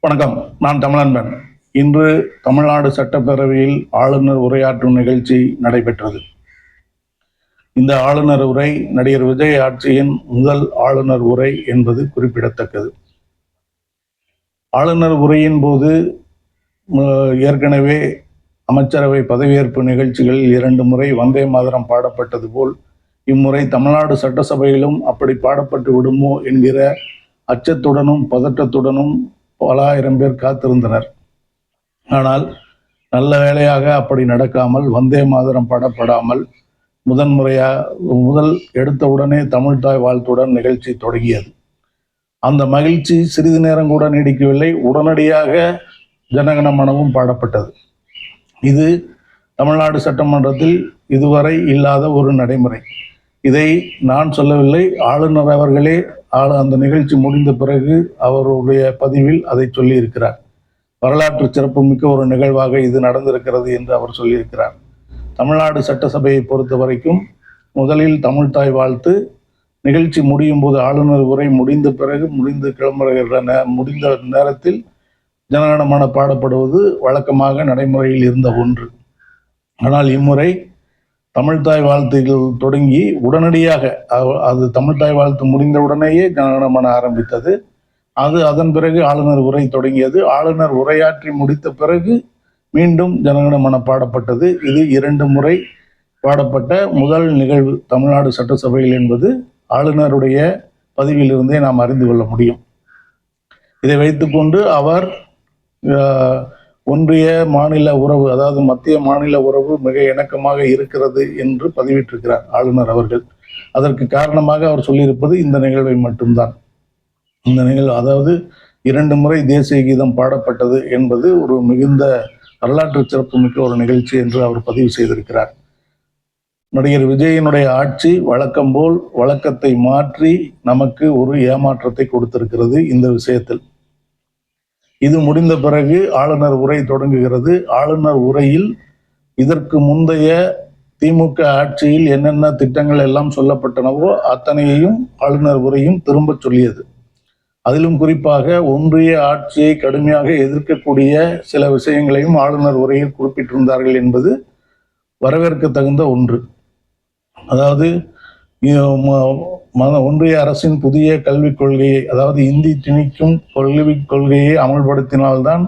வணக்கம். நான் தமிழன்பன். இன்று தமிழ்நாடு சட்டப்பேரவையில் ஆளுநர் உரையாற்றும் நிகழ்ச்சி நடைபெற்றது. இந்த ஆளுநர் உரை நடிகர் விஜய் ஆட்சியின் முதல் ஆளுநர் உரை என்பது குறிப்பிடத்தக்கது. ஆளுநர் உரையின் போது ஏற்கனவே அமைச்சரவை பதவியேற்பு நிகழ்ச்சிகளில் 2 முறை வந்தே மாதரம் பாடப்பட்டது போல் இம்முறை தமிழ்நாடு சட்டசபையிலும் அப்படி பாடப்பட்டு விடுமோ என்கிற அச்சத்துடனும் பதட்டத்துடனும் பல ஆயிரம் பேர் காத்திருந்தனர். ஆனால் நல்ல வேளையாக அப்படி நடக்காமல் வந்தே மாதரம் பாடப்படாமல் முதல் எடுத்தவுடனே தமிழ்தாய் வாழ்த்துடன் நிகழ்ச்சி தொடங்கியது. அந்த மகிழ்ச்சி சிறிது நேரம் கூட நீடிக்கவில்லை. உடனடியாக ஜனகணமனவும் பாடப்பட்டது. இது தமிழ்நாடு சட்டமன்றத்தில் இதுவரை இல்லாத ஒரு நடைமுறை. இதை நான் சொல்லவில்லை, ஆளுநர் அவர்களே அந்த நிகழ்ச்சி முடிந்த பிறகு அவருடைய பதிவில் அதை சொல்லி இருக்கிறார். வரலாற்று சிறப்புமிக்க ஒரு நிகழ்வாக இது நடந்திருக்கிறது என்று அவர் சொல்லியிருக்கிறார். தமிழ்நாடு சட்டசபையை பொறுத்த வரைக்கும் முதலில் தமிழ்தாய் வாழ்த்து, நிகழ்ச்சி முடியும் போது ஆளுநர் உரை முடிந்த பிறகு முடிந்த நேரத்தில் ஜனகணமன பாடப்படுவது வழக்கமாக நடைமுறையில் இருந்த ஒன்று. ஆனால் இம்முறை தமிழ்தாய் வாழ்த்துகள் தொடங்கி உடனடியாக அது தமிழ்தாய் வாழ்த்து முடிந்தவுடனேயே ஜனகணமன ஆரம்பித்தது. அதன் பிறகு ஆளுநர் உரை தொடங்கியது. ஆளுநர் உரையாற்றி முடித்த பிறகு மீண்டும் ஜனகணமன பாடப்பட்டது. இது 2 முறை பாடப்பட்ட முதல் நிகழ்வு தமிழ்நாடு சட்டசபையில் என்பது ஆளுநருடைய பதிவிலிருந்தே நாம் அறிந்து கொள்ள முடியும். இதை வைத்துக்கொண்டு அவர் ஒன்றிய மாநில உறவு, அதாவது மத்திய மாநில உறவு மிக இணக்கமாக இருக்கிறது என்று பதிவிட்டிருக்கிறார் ஆளுநர் அவர்கள். அதற்கு காரணமாக அவர் சொல்லியிருப்பது இந்த நிகழ்வை மட்டும்தான். இந்த நிகழ்வு, அதாவது 2 முறை தேசிய கீதம் பாடப்பட்டது என்பது ஒரு மிகுந்த வரலாற்று சிறப்புமிக்க ஒரு நிகழ்ச்சி என்று அவர் பதிவு செய்திருக்கிறார். நடிகர் விஜயனுடைய ஆட்சி வழக்கம் போல் வழக்கத்தை மாற்றி நமக்கு ஒரு ஏமாற்றத்தை கொடுத்திருக்கிறது. இந்த விஷயத்தில் இது முடிந்த பிறகு ஆளுநர் உரை தொடங்குகிறது. ஆளுநர் உரையில் இதற்கு முந்தைய திமுக ஆட்சியில் என்னென்ன திட்டங்கள் எல்லாம் சொல்லப்பட்டனவோ அத்தனையையும் ஆளுநர் உரையும் திரும்ப சொல்லியது. அதிலும் குறிப்பாக ஒன்றிய ஆட்சியை கடுமையாக எதிர்க்கக்கூடிய சில விஷயங்களையும் ஆளுநர் உரையில் குறிப்பிட்டிருந்தார்கள் என்பது வரவேற்க தகுந்த ஒன்று. அதாவது ஒன்றிய அரசின் புதிய கல்விக் கொள்கையை, அதாவது இந்தி திணிக்கும் கல்விக் கொள்கையை அமல்படுத்தினால்தான்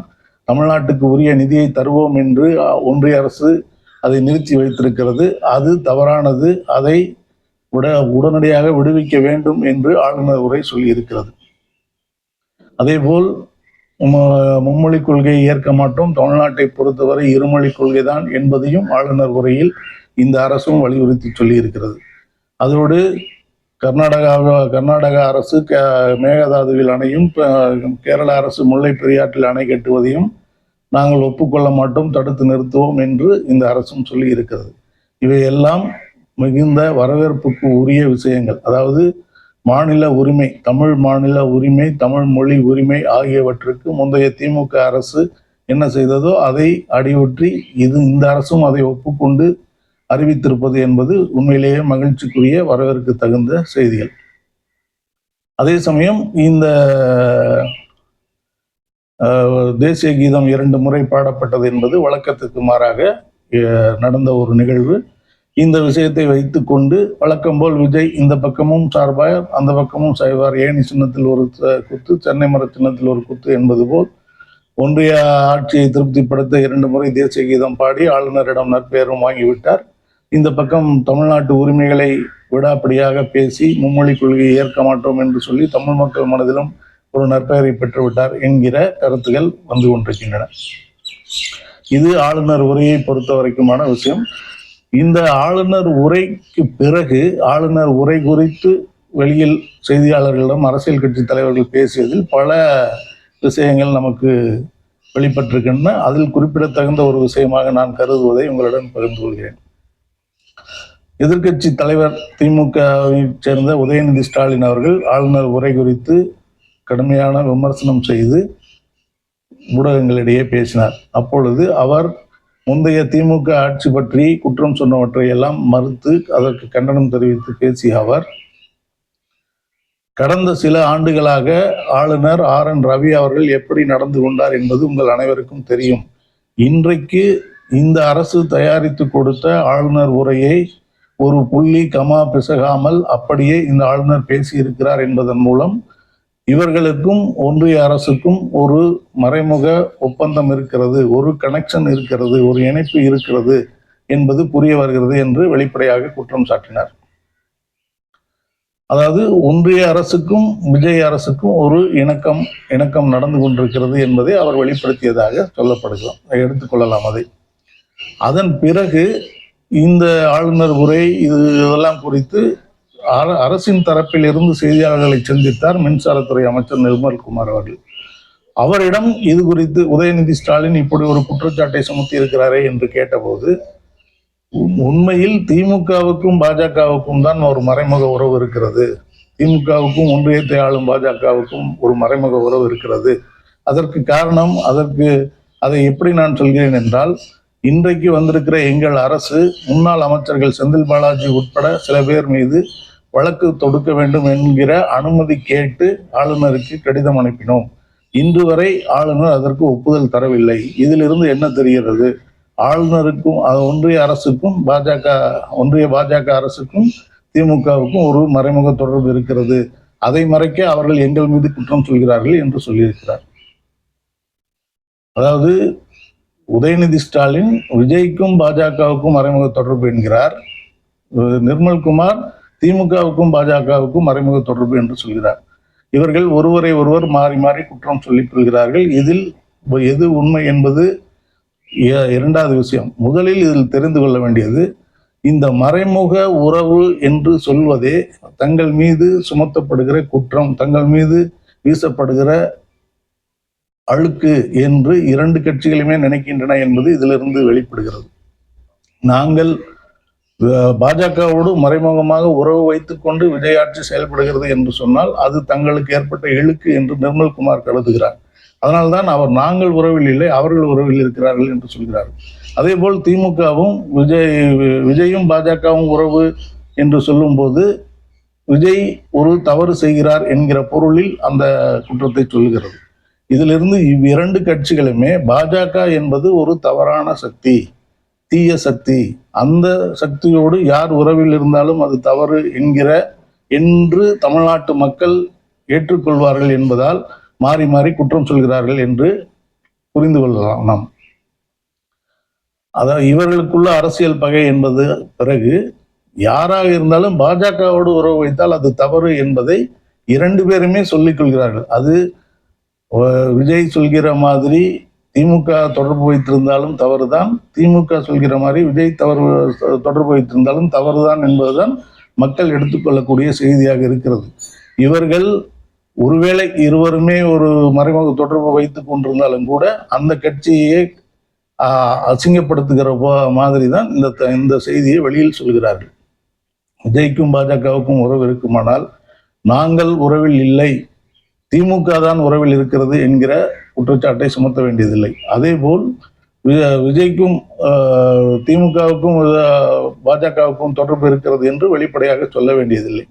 தமிழ்நாட்டுக்கு உரிய நிதியை தருவோம் என்று ஒன்றிய அரசு அதை நிறுத்தி வைத்திருக்கிறது. அது தவறானது. அதை உடனடியாக விடுவிக்க வேண்டும் என்று ஆளுநர் உரை சொல்லியிருக்கிறது. அதேபோல் மும்மொழி கொள்கையை ஏற்க மாட்டோம், தமிழ்நாட்டை பொறுத்தவரை இருமொழி கொள்கைதான் என்பதையும் ஆளுநர் உரையில் இந்த அரசும் வலியுறுத்தி சொல்லியிருக்கிறது. அதோடு கர்நாடக அரசு மேகதாதுவில் அணையும், கேரள அரசு முல்லை பெரியாற்றில் அணை கட்டுவதையும் நாங்கள் ஒப்புக்கொள்ள மாட்டோம், தடுத்து நிறுத்துவோம் என்று இந்த அரசும் சொல்லி இருக்கிறது. இவையெல்லாம் மிகுந்த வரவேற்புக்கு உரிய விஷயங்கள். அதாவது மாநில உரிமை, தமிழ் மாநில உரிமை, தமிழ் மொழி உரிமை ஆகியவற்றுக்கு முந்தைய திமுக அரசு என்ன செய்ததோ அதை அடியொற்றி இந்த அரசும் அதை ஒப்புக்கொண்டு அறிவித்திருப்பது என்பது உண்மையிலேயே மகிழ்ச்சிக்குரிய வரவேற்க தகுந்த செய்திகள். அதே சமயம் இந்த தேசிய கீதம் 2 முறை பாடப்பட்டது என்பது வழக்கத்துக்கு மாறாக நடந்த ஒரு நிகழ்வு. இந்த விஷயத்தை வைத்துக்கொண்டு வழக்கம் போல் விஜய் இந்த பக்கமும் சார்பார் அந்த பக்கமும் சாய்வார், ஏணி சின்னத்தில் ஒரு குத்து, சென்னை மர சின்னத்தில் ஒரு குத்து என்பது போல் ஒன்றிய ஆட்சியை திருப்திப்படுத்த 2 முறை தேசிய கீதம் பாடி ஆளுநரிடம் நற்பெயரும் வாங்கிவிட்டார். இந்த பக்கம் தமிழ்நாட்டு உரிமைகளை விடாப்பிடியாக பேசி மும்மொழி கொள்கையை ஏற்க மாட்டோம் என்று சொல்லி தமிழ் மக்கள் மனதிலும் ஒரு நற்பெயரை பெற்றுவிட்டார் என்கிற கருத்துகள் வந்து கொண்டிருக்கின்றன. இது ஆளுநர் உரையை பொறுத்த வரைக்குமான விஷயம். இந்த ஆளுநர் உரைக்கு பிறகு ஆளுநர் உரை குறித்து வெளியில் செய்தியாளர்களிடம் அரசியல் கட்சி தலைவர்கள் பேசியதில் பல விஷயங்கள் நமக்கு வெளிப்பட்டிருக்கின்றன. அதில் குறிப்பிடத்தகுந்த ஒரு விஷயமாக நான் கருதுவதை உங்களுடன் பகிர்ந்து கொள்கிறேன். எதிர்கட்சி தலைவர் திமுகவை சேர்ந்த உதயநிதி ஸ்டாலின் அவர்கள் ஆளுநர் உரை குறித்து கடுமையான விமர்சனம் செய்து ஊடகங்களிடையே பேசினார். அப்பொழுது அவர் முந்தைய திமுக ஆட்சி பற்றி குற்றம் சொன்னவற்றை எல்லாம் மறுத்து அதற்கு கண்டனம் தெரிவித்து பேசிய அவர் கடந்த சில ஆண்டுகளாக ஆளுநர் RN ரவி அவர்கள் எப்படி நடந்து கொண்டார் என்பது உங்கள் அனைவருக்கும் தெரியும். இன்றைக்கு இந்த அரசு தயாரித்து கொடுத்த ஆளுநர் உரையை ஒரு புள்ளி கமா பிசகாமல் அப்படியே இந்த ஆளுநர் பேசியிருக்கிறார் என்பதன் மூலம் இவர்களுக்கும் ஒன்றிய அரசுக்கும் ஒரு மறைமுக ஒப்பந்தம் இருக்கிறது, ஒரு கனெக்ஷன் இருக்கிறது, ஒரு இணைப்பு இருக்கிறது என்பது புரிய வருகிறது என்று வெளிப்படையாக குற்றம் சாட்டினார். அதாவது ஒன்றிய அரசுக்கும் விஜய் அரசுக்கும் ஒரு இணக்கம் நடந்து கொண்டிருக்கிறது என்பதை அவர் வெளிப்படுத்தியதாக சொல்லப்படுகிறோம், எடுத்துக்கொள்ளலாம் அதை. அதன் பிறகு இந்த ஆளுநர் உரை இதெல்லாம் குறித்து அரசின் தரப்பில் இருந்து செய்தியாளர்களை சந்தித்தார் மின்சாரத்துறை அமைச்சர் நிர்மல்குமார் அவர்கள். அவரிடம் இது குறித்து உதயநிதி ஸ்டாலின் இப்படி ஒரு குற்றச்சாட்டை சுமத்தி இருக்கிறாரே என்று கேட்டபோது, உண்மையில் திமுகவுக்கும் பாஜகவுக்கும் தான் ஒரு மறைமுக உறவு இருக்கிறது, திமுகவுக்கும் ஒன்றியத்தை ஆளும் பாஜகவுக்கும் ஒரு மறைமுக உறவு இருக்கிறது. அதற்கு காரணம், அதை எப்படி நான் சொல்கிறேன் என்றால், இன்றைக்கு வந்திருக்கிற எங்கள் அரசு முன்னாள் அமைச்சர்கள் செந்தில் பாலாஜி உட்பட சில பேர் மீது வழக்கு தொடுக்க வேண்டும் என்கிற அனுமதி கேட்டு ஆளுநருக்கு கடிதம் அனுப்பினோம். இன்று வரை ஆளுநர் அதற்கு ஒப்புதல் தரவில்லை. இதிலிருந்து என்ன தெரிகிறது, ஆளுநருக்கும் ஒன்றிய அரசுக்கும் ஒன்றிய பாஜக அரசுக்கும் திமுகவுக்கும் ஒரு மறைமுக தொடர்பு இருக்கிறது, அதை மறைக்க அவர்கள் எங்கள் மீது குற்றம் சொல்கிறார்கள் என்று சொல்லியிருக்கிறார். அதாவது உதயநிதி ஸ்டாலின் விஜய்க்கும் பாஜகவுக்கும் மறைமுக தொடர்பு என்கிறார், நிர்மல்குமார் திமுகவுக்கும் பாஜகவுக்கும் மறைமுக தொடர்பு என்று சொல்கிறார். இவர்கள் ஒருவரை ஒருவர் மாறி மாறி குற்றம் சொல்லிக் கொள்கிறார்கள். இதில் எது உண்மை என்பது இரண்டாவது விஷயம். முதலில் இதில் தெரிந்து கொள்ள வேண்டியது, இந்த மறைமுக உறவு என்று சொல்வதே தங்கள் மீது சுமத்தப்படுகிற குற்றம், தங்கள் மீது வீசப்படுகிற அழுக்கு என்று இரண்டு கட்சிகளுமே நினைக்கின்றன என்பது இதிலிருந்து வெளிப்படுகிறது. நாங்கள் பாஜகவோடு மறைமுகமாக உறவு வைத்துக் கொண்டு விஜய் ஆட்சி செயல்படுகிறது என்று சொன்னால் அது தங்களுக்கு ஏற்பட்ட இழுக்கு என்று நிர்மல்குமார் கருதுகிறார். அதனால்தான் அவர் நாங்கள் உறவில் இல்லை, அவர்கள் உறவில் இருக்கிறார்கள் என்று சொல்கிறார். அதே போல் திமுகவும் விஜயும் பாஜகவும் உறவு என்று சொல்லும்போது விஜய் ஒரு தவறு செய்கிறார் என்கிற பொருளில் அந்த குற்றத்தை சொல்லுகிறது. இதிலிருந்து இவ்விரண்டு கட்சிகளுமே பாஜக என்பது ஒரு தவறான சக்தி, தீய சக்தி, அந்த சக்தியோடு யார் உறவில் இருந்தாலும் அது தவறு என்று தமிழ்நாட்டு மக்கள் ஏற்றுக்கொள்வார்கள் என்பதால் மாறி மாறி குற்றம் சொல்கிறார்கள் என்று புரிந்து கொள்ளலாம் நாம். அதாவது இவர்களுக்குள்ள அரசியல் பகை என்பது பிறகு யாராக இருந்தாலும் பாஜகவோடு உறவு வைத்தால் அது தவறு என்பதை இரண்டு பேருமே சொல்லிக் கொள்கிறார்கள். அது விஜய் சொல்கிற மாதிரி திமுக தொடர்பு வைத்திருந்தாலும் தவறுதான், திமுக சொல்கிற மாதிரி விஜய் தொடர்பு வைத்திருந்தாலும் தவறுதான் என்பதுதான் மக்கள் எடுத்துக்கொள்ளக்கூடிய செய்தியாக இருக்கிறது. இவர்கள் ஒருவேளை இருவருமே ஒரு மறைமுக தொடர்பு வைத்துக் கொண்டிருந்தாலும் கூட அந்த கட்சியை அசிங்கப்படுத்துகிற மாதிரி தான் இந்த செய்தியை வெளியில் சொல்கிறார்கள். விஜய்க்கும் பாஜகவுக்கும் உறவு இருக்குமானால் நாங்கள் உறவில் இல்லை, திமுக தான் உறவில் இருக்கிறது என்கிற குற்றச்சாட்டை சுமத்த வேண்டியதில்லை. அதே போல் விஜய்க்கும் திமுகவுக்கும் பாஜகவுக்கும் தொடர்பு இருக்கிறது என்று வெளிப்படையாக சொல்ல வேண்டியதில்லை.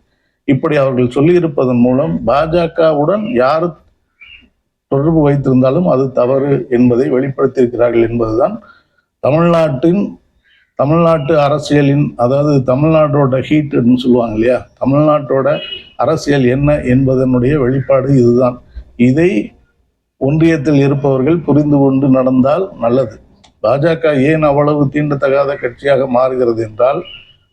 இப்படி அவர்கள் சொல்லியிருப்பதன் மூலம் பாஜகவுடன் யார் தொடர்பு வைத்திருந்தாலும் அது தவறு என்பதை வெளிப்படுத்தியிருக்கிறார்கள் என்பதுதான் தமிழ்நாட்டு அரசியலின், அதாவது தமிழ்நாட்டோட ஹீட்னு சொல்லுவாங்க இல்லையா, தமிழ்நாட்டோட அரசியல் என்ன என்பதனுடைய வெளிப்பாடு இதுதான். இதை ஒன்றியத்தில் இருப்பவர்கள் புரிந்து கொண்டு நடந்தால் நல்லது. பாஜக ஏன் அவ்வளவு தீண்டத்தகாத கட்சியாக மாறுகிறது என்றால்,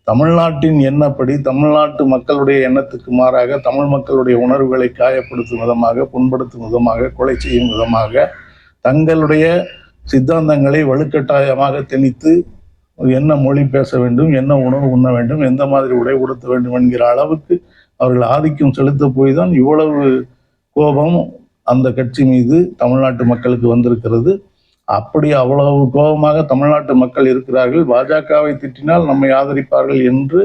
தமிழ்நாட்டின் எண்ணப்படி தமிழ்நாட்டு மக்களுடைய எண்ணத்துக்கு மாறாக தமிழ் மக்களுடைய உணர்வுகளை காயப்படுத்தும் விதமாக, புண்படுத்தும் விதமாக, கொலை செய்யும் விதமாக தங்களுடைய சித்தாந்தங்களை வலுக்கட்டாயமாக திணித்து என்ன மொழி பேச வேண்டும், என்ன உணவு உண்ண வேண்டும், எந்த மாதிரி உடை உடுத்த வேண்டும் என்கிற அளவுக்கு அவர்கள் ஆதிக்கம் செலுத்த போய் தான் இவ்வளவு கோபம் அந்த கட்சி மீது தமிழ்நாட்டு மக்களுக்கு வந்திருக்கிறது. அப்படி அவ்வளவு கோபமாக தமிழ்நாட்டு மக்கள் இருக்கிறார்கள். பாஜகவை திட்டினால் நம்மை ஆதரிப்பார்கள் என்று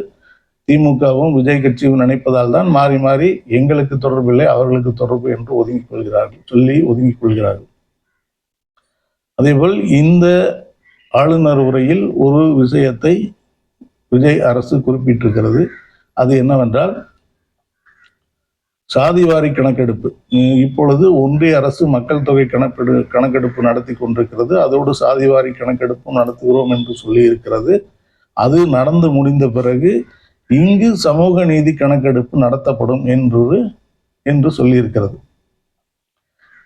திமுகவும் விஜய் கட்சியும் நினைப்பதால் தான் மாறி மாறி எங்களுக்கு தொடர்பில்லை அவர்களுக்கு தொடர்பு என்று ஒதுங்கிக் கொள்கிறார்கள். அதேபோல் இந்த ஆளுநர் உரையில் ஒரு விஷயத்தை விஜய் அரசு குறிப்பிட்டிருக்கிறது. அது என்னவென்றால், சாதிவாரி கணக்கெடுப்பு. இப்பொழுது ஒன்றிய அரசு மக்கள் தொகை கணக்கெடுப்பு நடத்தி கொண்டிருக்கிறது. அதோடு சாதிவாரி கணக்கெடுப்பும் நடத்துகிறோம் என்று சொல்லி இருக்கிறது. அது நடந்து முடிந்த பிறகு இங்கு சமூக நீதி கணக்கெடுப்பு நடத்தப்படும் என்று சொல்லியிருக்கிறது.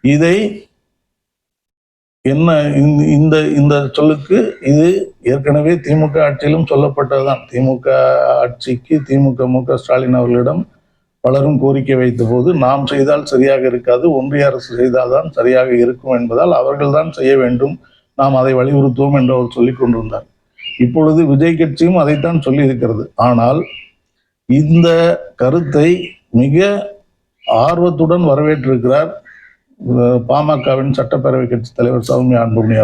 இதை என்ன இந்த இந்த சொல்லுக்கு இது ஏற்கனவே திமுக ஆட்சியிலும் சொல்லப்பட்டதுதான். திமுக ஆட்சிக்கு திமுக மு.க. ஸ்டாலின் அவர்களிடம் பலரும் கோரிக்கை வைத்த போது நாம் செய்தால் சரியாக இருக்காது, ஒன்றிய அரசு செய்தால்தான் சரியாக இருக்கும் என்பதால் அவர்கள்தான் செய்ய வேண்டும், நாம் அதை வலியுறுத்துவோம் என்று அவர் சொல்லிக் கொண்டிருந்தார். இப்பொழுது விஜய் கட்சியும் அதைத்தான் சொல்லி இருக்கிறது. ஆனால் இந்த கருத்தை மிக ஆர்வத்துடன் வரவேற்றிருக்கிறார் பாமகவின் சட்டப்பேரவை கட்சி தலைவர் சௌமியா அன்புமணி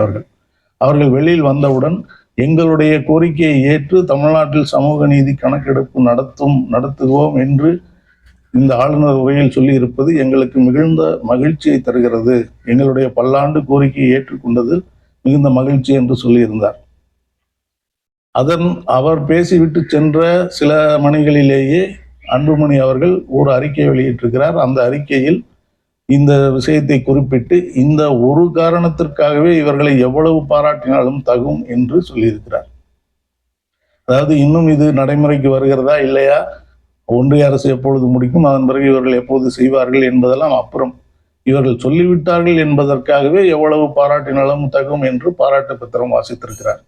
அவர்கள் வெளியில் வந்தவுடன் எங்களுடைய கோரிக்கையை ஏற்று தமிழ்நாட்டில் சமூக நீதி கணக்கெடுப்பு நடத்துவோம் என்று இந்த ஆளுநர் உரையில் சொல்லி இருப்பது எங்களுக்கு மிகுந்த மகிழ்ச்சியை தருகிறது, எங்களுடைய பல்லாண்டு கோரிக்கையை ஏற்றுக்கொண்டதில் மிகுந்த மகிழ்ச்சி என்று சொல்லியிருந்தார். அவர் பேசிவிட்டு சென்ற சில மணிகளிலேயே அன்புமணி அவர்கள் ஒரு அறிக்கை வெளியிட்டிருக்கிறார். அந்த அறிக்கையில் இந்த விஷயத்தை குறிப்பிட்டு இந்த ஒரு காரணத்திற்காகவே இவர்களை எவ்வளவு பாராட்டினாலும் தகும் என்று சொல்லியிருக்கிறார். அதாவது இன்னும் இது நடைமுறைக்கு வருகிறதா இல்லையா, ஒன்றிய அரசு எப்பொழுது முடிக்கும், அதன் பிறகு இவர்கள் எப்போது செய்வார்கள் என்பதெல்லாம் அப்புறம், இவர்கள் சொல்லிவிட்டார்கள் என்பதற்காகவே எவ்வளவு பாராட்டினாலும் தகும் என்று பாராட்டு பத்திரம் வாசித்திருக்கிறார்.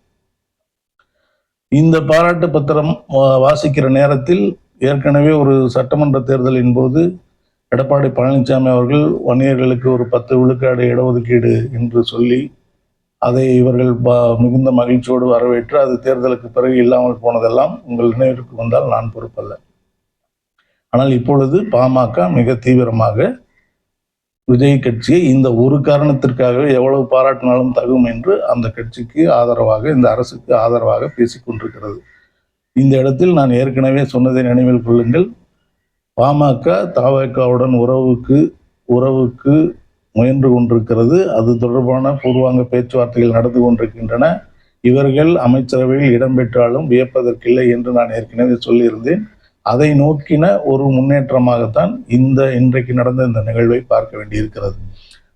இந்த பாராட்டு பத்திரம் வாசிக்கிற நேரத்தில் ஏற்கனவே ஒரு சட்டமன்ற தேர்தலின் போது எடப்பாடி பழனிசாமி அவர்கள் வன்னியர்களுக்கு ஒரு 10 விழுக்காடு இடஒதுக்கீடு என்று சொல்லி அதை இவர்கள் மிகுந்த மகிழ்ச்சியோடு வரவேற்று அது தேர்தலுக்கு பிறகு இல்லாமல் போனதெல்லாம் உங்கள் நினைவிற்கு வந்தால் நான் பொறுப்பல்ல. ஆனால் இப்பொழுது பாமக மிக தீவிரமாக விஜய் கட்சியை இந்த ஒரு காரணத்திற்காகவே எவ்வளவு பாராட்டினாலும் தகும் என்று அந்த கட்சிக்கு ஆதரவாக, இந்த அரசுக்கு ஆதரவாக பேசிக்கொண்டிருக்கிறது. இந்த இடத்தில் நான் ஏற்கனவே சொன்னதை நினைவில் கொள்ளுங்கள். பாமக தவேகாவுடன் உறவுக்கு முயன்று கொண்டிருக்கிறது. அது தொடர்பான பூர்வாங்க பேச்சுவார்த்தைகள் நடந்து கொண்டிருக்கின்றன. இவர்கள் அமைச்சரவையில் இடம்பெற்றாலும் வியப்பதற்கில்லை என்று நான் ஏற்கனவே சொல்லியிருந்தேன். அதை நோக்கின ஒரு முன்னேற்றமாகத்தான் இன்றைக்கு நடந்த இந்த நிகழ்வை பார்க்க வேண்டியிருக்கிறது.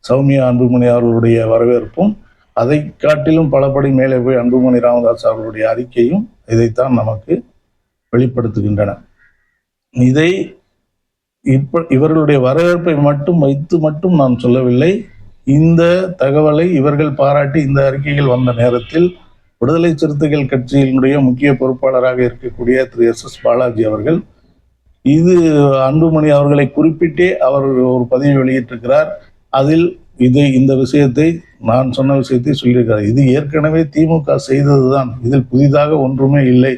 சௌமியா அன்புமணி அவர்களுடைய வரவேற்பும் அதை காட்டிலும் பலபடி மேலே போய் அன்புமணி ராமதாஸ் அவர்களுடைய அறிக்கையும் இதைத்தான் நமக்கு வெளிப்படுத்துகின்றன. இவர்களுடைய வரவேற்பை வைத்து நான் சொல்லவில்லை. இந்த தகவலை இவர்கள் பாராட்டி இந்த அறிக்கைகள் வந்த நேரத்தில் விடுதலை சிறுத்தைகள் கட்சியினுடைய முக்கிய பொறுப்பாளராக இருக்கக்கூடிய திரு SS பாலாஜி அவர்கள் இது அன்புமணி அவர்களை குறிப்பிட்டே அவர் ஒரு பதிவு வெளியிட்டிருக்கிறார். அதில் இந்த விஷயத்தை நான் சொன்ன விஷயத்தை சொல்லியிருக்கிறார். இது ஏற்கனவே திமுக செய்ததுதான், இதில் புதிதாக ஒன்றுமே இல்லை,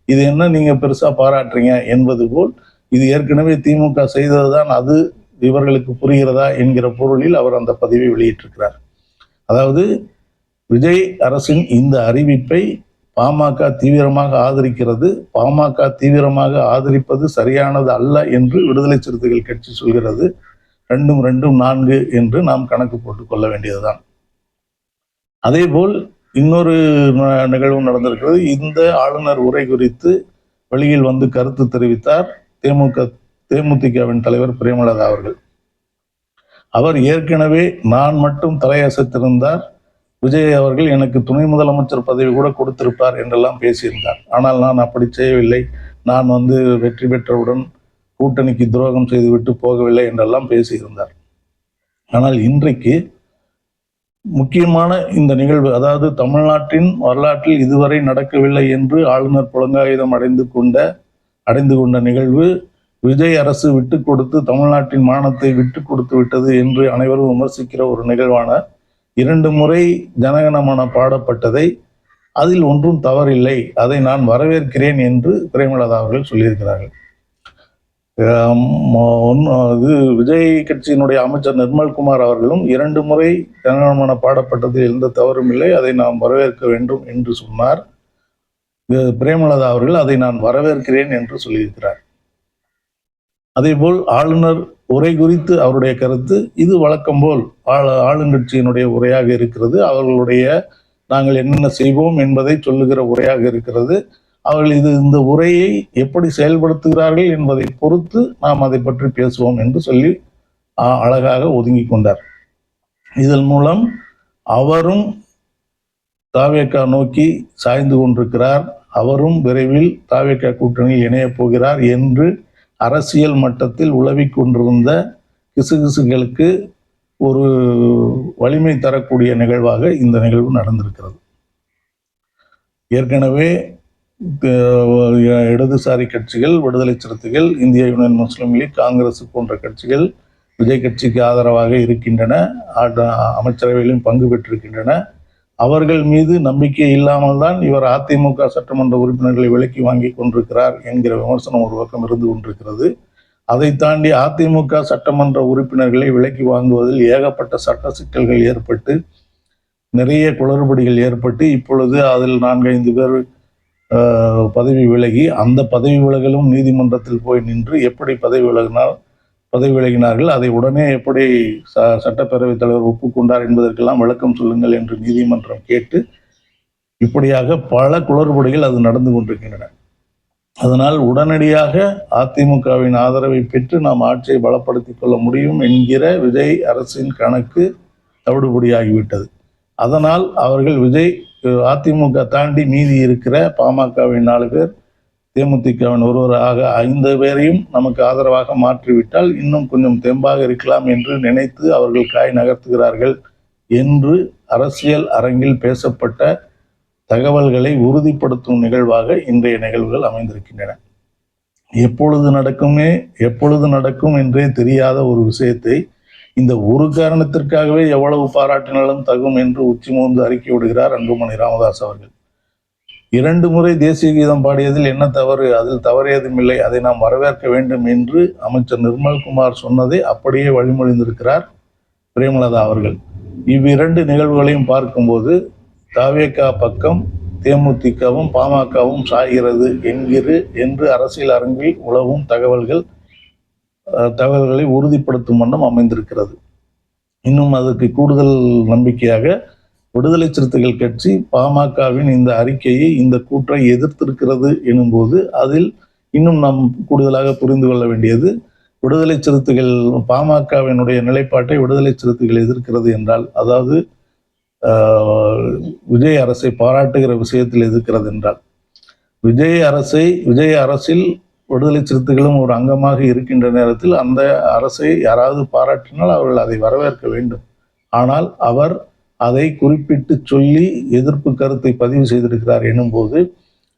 இது என்ன நீங்க பெருசா பாராட்டுறீங்க என்பது போல் இது ஏற்கனவே திமுக செய்ததுதான், அது இவர்களுக்கு புரிகிறதா என்கிற பொருளில் அவர் அந்த பதிவை வெளியிட்டிருக்கிறார். அதாவது விஜய் அரசின் இந்த அறிவிப்பை பாமக தீவிரமாக ஆதரிக்கிறது. பாமக தீவிரமாக ஆதரிப்பது சரியானது அல்ல என்று விடுதலை சிறுத்தைகள் கட்சி சொல்கிறது. 2 4 என்று நாம் கணக்கு போட்டுக் கொள்ள வேண்டியதுதான். அதேபோல் இன்னொரு நிகழ்வு நடந்திருக்கிறது. இந்த ஆளுநர் உரை குறித்து வெளியில் வந்து கருத்து தெரிவித்தார் தேமுதிகவின் தலைவர் பிரேமலதா அவர்கள். அவர் ஏற்கனவே நான் மட்டும் தலையசைத்திருந்தார், விஜய் அவர்கள் எனக்கு துணை முதலமைச்சர் பதவி கூட கொடுத்திருப்பார் என்றெல்லாம் பேசியிருந்தார். ஆனால் நான் அப்படி செய்யவில்லை, நான் வெற்றி பெற்றவுடன் கூட்டணிக்கு துரோகம் செய்துவிட்டு போகவில்லை என்றெல்லாம் பேசியிருந்தார். ஆனால் இன்றைக்கு முக்கியமான இந்த நிகழ்வு, அதாவது தமிழ்நாட்டின் வரலாற்றில் இதுவரை நடக்கவில்லை என்று ஆளுநர் புலங்காயுதம் அடைந்து கொண்ட நிகழ்வு, விஜய் அரசு விட்டு கொடுத்து தமிழ்நாட்டின் மானத்தை விட்டு கொடுத்து விட்டது என்று அனைவரும் விமர்சிக்கிற ஒரு நிகழ்வான 2 முறை ஜனகணமன பாடப்பட்டதை, அதில் ஒன்றும் தவறில்லை, அதை நான் வரவேற்கிறேன் என்று பிரேமலதா அவர்கள் சொல்லியிருக்கிறார்கள். விஜய் கட்சியினுடைய அமைச்சர் நிர்மல்குமார் அவர்களும் 2 முறை ஜனகணமன பாடப்பட்டதில் எந்த தவறும் இல்லை, அதை நாம் வரவேற்க வேண்டும் என்று சொன்னார். பிரேமலதா அவர்கள் அதை நான் வரவேற்கிறேன் என்று சொல்லியிருக்கிறார். அதேபோல் ஆளுநர் உரை குறித்து அவருடைய கருத்து, இது வழக்கம் போல் ஆளுங்கட்சியினுடைய உரையாக இருக்கிறது. அவர்களுடைய நாங்கள் என்னென்ன செய்வோம் என்பதை சொல்லுகிற உரையாக இருக்கிறது. அவர்கள் இந்த உரையை எப்படி செயல்படுத்துகிறார்கள் என்பதை பொறுத்து நாம் அதை பற்றி பேசுவோம் என்று சொல்லி அழகாக ஒதுங்கி கொண்டார். இதன் மூலம் அவரும் தாவேகா நோக்கி சாய்ந்து கொண்டிருக்கிறார். அவரும் விரைவில் தாவேகா கூட்டணியில் இணையப் போகிறார் என்று அரசியல் மட்டத்தில் உலவிக் கொண்டிருந்த கிசுகிசுகளுக்கு ஒரு வலிமை தரக்கூடிய நிகழ்வாக இந்த நிகழ்வு நடந்திருக்கிறது. ஏற்கனவே இடதுசாரி கட்சிகள், விடுதலை சிறுத்தைகள், இந்திய யூனியன் முஸ்லீம் லீக், காங்கிரஸ் போன்ற கட்சிகள் விஜய் கட்சிக்கு ஆதரவாக இருக்கின்றன, அமைச்சரவையிலும் பங்கு பெற்றிருக்கின்றன. அவர்கள் மீது நம்பிக்கை இல்லாமல் தான் இவர் அதிமுக சட்டமன்ற உறுப்பினர்களை விலக்கி வாங்கி கொண்டிருக்கிறார் என்கிற விமர்சனம் ஒரு பக்கம் இருந்து கொண்டிருக்கிறது. அதை தாண்டி அதிமுக சட்டமன்ற உறுப்பினர்களை விலக்கி வாங்குவதில் ஏகப்பட்ட சட்ட சிக்கல்கள் ஏற்பட்டு நிறைய குளறுபடிகள் ஏற்பட்டு இப்பொழுது அதில் 4-5 பேர் பதவி விலகி, அந்த பதவி விலகலும் நீதிமன்றத்தில் போய் நின்று எப்படி பதவி விலகினார்கள், அதை உடனே எப்படி சட்டப்பேரவைத் தலைவர் ஒப்புக்கொண்டார் என்பதற்கெல்லாம் விளக்கம் சொல்லுங்கள் என்று நீதிமன்றம் கேட்டு இப்படியாக பல குளறுபடிகள் அது நடந்து கொண்டிருக்கின்றன. அதனால் உடனடியாக அதிமுகவின் ஆதரவை பெற்று நாம் ஆட்சியை பலப்படுத்திக் கொள்ள முடியும் என்கிற விஜய் அரசின் கணக்கு தவிடுபடியாகிவிட்டது. அதனால் அவர்கள் அதிமுக தாண்டி மீதி இருக்கிற பாமகவின் 4 பேர், தேமுதிகவின் ஒருவராக 5 பேரையும் நமக்கு ஆதரவாக மாற்றிவிட்டால் இன்னும் கொஞ்சம் தெம்பாக இருக்கலாம் என்று நினைத்து அவர்கள் காய் நகர்த்துகிறார்கள் என்று அரசியல் அரங்கில் பேசப்பட்ட தகவல்களை உறுதிப்படுத்தும் நிகழ்வாக இன்றைய நிகழ்வுகள் அமைந்திருக்கின்றன. எப்பொழுது நடக்கும் என்றே தெரியாத ஒரு விஷயத்தை இந்த ஒரு காரணத்திற்காகவே எவ்வளவு பாராட்டினாலும் தகும் என்று உச்சி மோந்து அறிக்கை விடுகிறார் அன்புமணி ராமதாஸ் அவர்கள். 2 முறை தேசிய கீதம் பாடியதில் என்ன தவறு, அதில் தவறேதும் இல்லை, அதை நாம் வரவேற்க வேண்டும் என்று அமைச்சர் நிர்மல்குமார் சொன்னதை அப்படியே வழிமொழிந்திருக்கிறார் பிரேமலதா அவர்கள். இவ்விரண்டு நிகழ்வுகளையும் பார்க்கும்போது தாவேகா பக்கம் தேமுதிகவும் பாமகவும் சாய்கிறது என்று அரசியல் அரங்கில் உலவும் தகவல்களை உறுதிப்படுத்தும் வண்ணம் அமைந்திருக்கிறது. இன்னும் அதுக்கு கூடுதல் நம்பிக்கையாக விடுதலை சிறுத்தைகள் கட்சி பாமகவின் இந்த அறிக்கையை, இந்த கூற்றை எதிர்த்திருக்கிறது எனும்போது அதில் இன்னும் நாம் கூடுதலாக புரிந்து கொள்ள வேண்டியது, விடுதலை சிறுத்தைகள் பாமகவினுடைய நிலைப்பாட்டை விடுதலை சிறுத்தைகள் எதிர்க்கிறது என்றால், அதாவது விஜய் அரசை பாராட்டுகிற விஷயத்தில் எதிர்க்கிறது என்றால், விஜய் அரசில் விடுதலை சிறுத்தைகளும் ஒரு அங்கமாக இருக்கின்ற நேரத்தில் அந்த அரசை யாராவது பாராட்டினால் அவர்கள் அதை வரவேற்க வேண்டும். ஆனால் அவர் அதை குறிப்பிட்டு சொல்லி எதிர்ப்பு கருத்தை பதிவு செய்திருக்கிறார் எனும்போது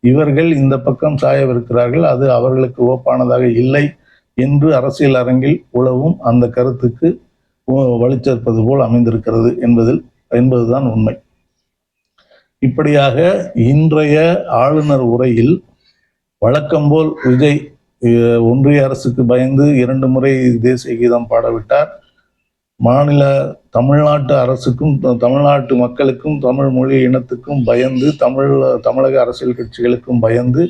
இவர்கள் இந்த பக்கம் சாயவிருக்கிறார்கள், அது அவர்களுக்கு ஓப்பானதாக இல்லை என்று அரசியல் அரங்கில் உலவும் அந்த கருத்துக்கு வலுச்சேர்ப்பது போல் அமைந்திருக்கிறது என்பதுதான் உண்மை. இப்படியாக இன்றைய ஆளுநர் உரையில் வழக்கம்போல் விஜய் ஒன்றிய அரசுக்கு பயந்து 2 முறை தேசிய கீதம் பாடவிட்டார். தமிழ்நாட்டு அரசுக்கும் தமிழ்நாட்டு மக்களுக்கும் தமிழ் மொழி இனத்துக்கும் பயந்து, தமிழக அரசியல் கட்சிகளுக்கும் பயந்து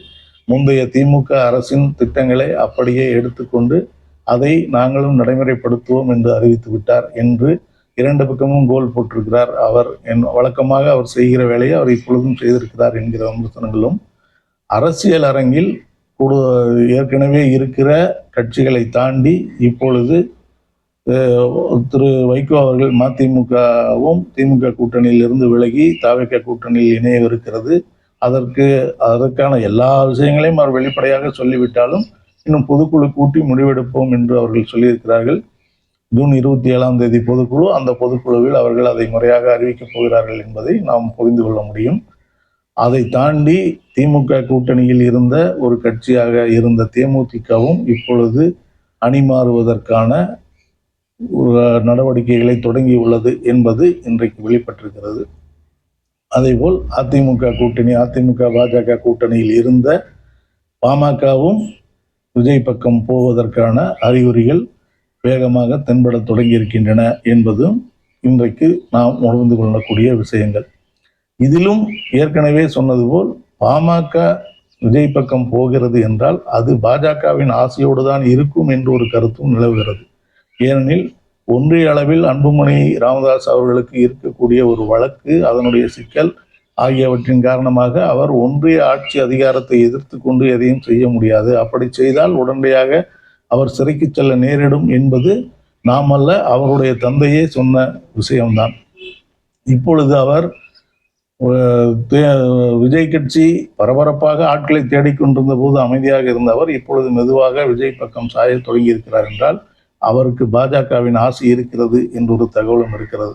முந்தைய திமுக அரசின் திட்டங்களை அப்படியே எடுத்துக்கொண்டு அதை நாங்களும் நடைமுறைப்படுத்துவோம் என்று அறிவித்து விட்டார் என்று 2 பக்கமும் கோல் போட்டிருக்கிறார். வழக்கமாக அவர் செய்கிற வேலையை அவர் இப்பொழுதும் செய்திருக்கிறார் என்கிற விமர்சனங்களும் அரசியல் அரங்கில் ஏற்கனவே இருக்கிற கட்சிகளை தாண்டி இப்பொழுது திரு வைகோ அவர்கள் மதிமுகவும் திமுக கூட்டணியில் இருந்து விலகி தாவேகா கூட்டணியில் இணையவிருக்கிறது. அதற்கான எல்லா விஷயங்களையும் அவர் வெளிப்படையாக சொல்லிவிட்டாலும் இன்னும் பொதுக்குழு கூட்டி முடிவெடுப்போம் என்று அவர்கள் சொல்லியிருக்கிறார்கள். ஜூன் 27ஆம் தேதி பொதுக்குழு, அந்த பொதுக்குழுவில் அவர்கள் அதை முறையாக அறிவிக்கப் போகிறார்கள் என்பதை நாம் புரிந்து கொள்ள முடியும். அதை தாண்டி திமுக கூட்டணியில் இருந்த ஒரு கட்சியாக இருந்த தேமுதிகவும் இப்பொழுது அணி மாறுவதற்கான நடவடிக்கைகளை தொடங்கியுள்ளது என்பது இன்றைக்கு வெளிப்பட்டிருக்கிறது. அதேபோல் அதிமுக பாஜக கூட்டணியில் இருந்த பாமகவும் விஜய் பக்கம் போவதற்கான அறிகுறிகள் வேகமாக தென்பட தொடங்கியிருக்கின்றன என்பதும் இன்றைக்கு நாம் உணர்ந்து கொள்ளக்கூடிய விஷயங்கள். இதிலும் ஏற்கனவே சொன்னது போல் பாமக விஜய் பக்கம் போகிறது என்றால் அது பாஜகவின் ஆசையோடு தான் இருக்கும் என்று ஒரு கருத்தும் நிலவுகிறது. ஏனெனில் ஒன்றிய அளவில் அன்புமணி ராமதாஸ் அவர்களுக்கு இருக்கக்கூடிய ஒரு வழக்கு, அதனுடைய சிக்கல் ஆகியவற்றின் காரணமாக அவர் ஒன்றிய ஆட்சி அதிகாரத்தை எதிர்த்து கொண்டு எதையும் செய்ய முடியாது. அப்படி செய்தால் உடனடியாக அவர் சிறைக்கு செல்ல நேரிடும் என்பது நாம் அல்ல, அவருடைய தந்தையே சொன்ன விஷயம்தான். இப்பொழுது அவர் விஜய் கட்சி பரபரப்பாக ஆட்களை தேடிக்கொண்டிருந்த போது அமைதியாக இருந்தவர் இப்பொழுது மெதுவாக விஜய் பக்கம் சாய தொடங்கி இருக்கிறார் என்றால் அவருக்கு பாஜகவின் ஆசை இருக்கிறது என்ற ஒரு தகவலும் இருக்கிறது.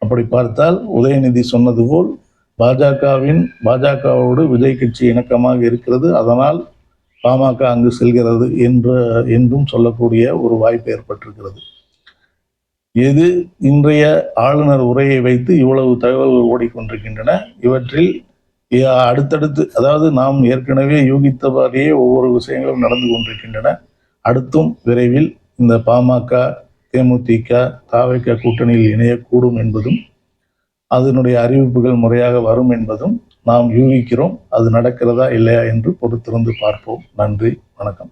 அப்படி பார்த்தால் உதயநிதி சொன்னது போல் பாஜகவோடு விஜய் கட்சி இணக்கமாக இருக்கிறது, அதனால் பாமக அங்கு செல்கிறது என்றும் சொல்லக்கூடிய ஒரு வாய்ப்பு ஏற்பட்டிருக்கிறது. எது இன்றைய ஆளுநர் உரையை வைத்து இவ்வளவு தகவல்கள் ஓடிக்கொண்டிருக்கின்றன. இவற்றில் அடுத்தடுத்து, அதாவது நாம் ஏற்கனவே யூகித்தவாறே ஒவ்வொரு விஷயங்களும் நடந்து கொண்டிருக்கின்றன. அடுத்தும் விரைவில் இந்த பாமக, தேமுதிக, தவிக கூட்டணியில் இணையக்கூடும் என்பதும் அதனுடைய அறிவிப்புகள் முறையாக வரும் என்பதும் நாம் யூகிக்கிறோம். அது நடக்கிறதா இல்லையா என்று பொறுத்திருந்து பார்ப்போம். நன்றி, வணக்கம்.